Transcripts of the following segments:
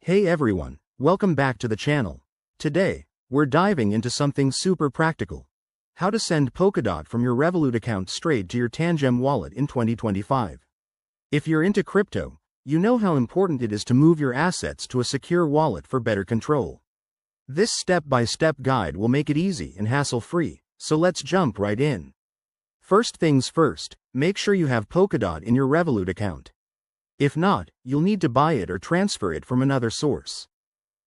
Hey everyone, welcome back to the channel. Today, we're diving into something super practical. How to send Polkadot from your Revolut account straight to your Tangem wallet in 2025. If you're into crypto, you know how important it is to move your assets to a secure wallet for better control. This step-by-step guide will make it easy and hassle-free, so let's jump right in. First things first, make sure you have Polkadot in your Revolut account. If not, you'll need to buy it or transfer it from another source.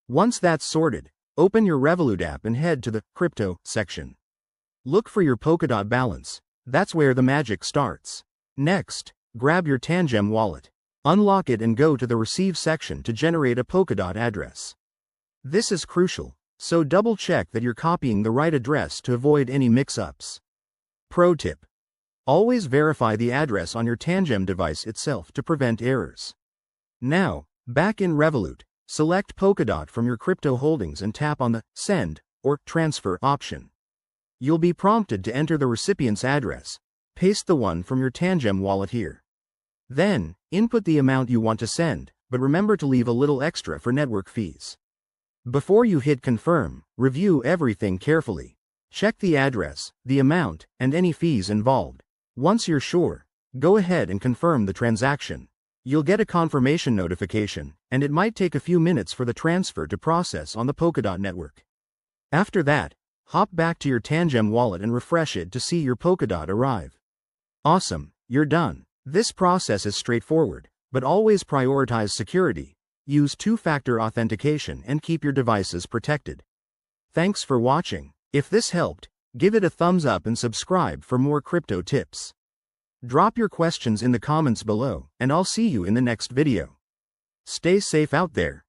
Once that's sorted, open your Revolut app and head to the Crypto section. Look for your Polkadot balance. That's where the magic starts. Next, grab your Tangem wallet. Unlock it and go to the Receive section to generate a Polkadot address. This is crucial, so double-check that you're copying the right address to avoid any mix-ups. Pro tip: always verify the address on your Tangem device itself to prevent errors. Now, back in Revolut, select Polkadot from your crypto holdings and tap on the Send or Transfer option. You'll be prompted to enter the recipient's address. Paste the one from your Tangem wallet here. Then, input the amount you want to send, but remember to leave a little extra for network fees. Before you hit Confirm, review everything carefully. Check the address, the amount, and any fees involved. Once you're sure, go ahead and confirm the transaction. You'll get a confirmation notification, and it might take a few minutes for the transfer to process on the Polkadot network. After that, hop back to your Tangem wallet and refresh it to see your Polkadot arrive. Awesome, you're done. This process is straightforward, but always prioritize security. Use two-factor authentication and keep your devices protected. Thanks for watching. If this helped, give it a thumbs up and subscribe for more crypto tips. Drop your questions in the comments below, and I'll see you in the next video. Stay safe out there.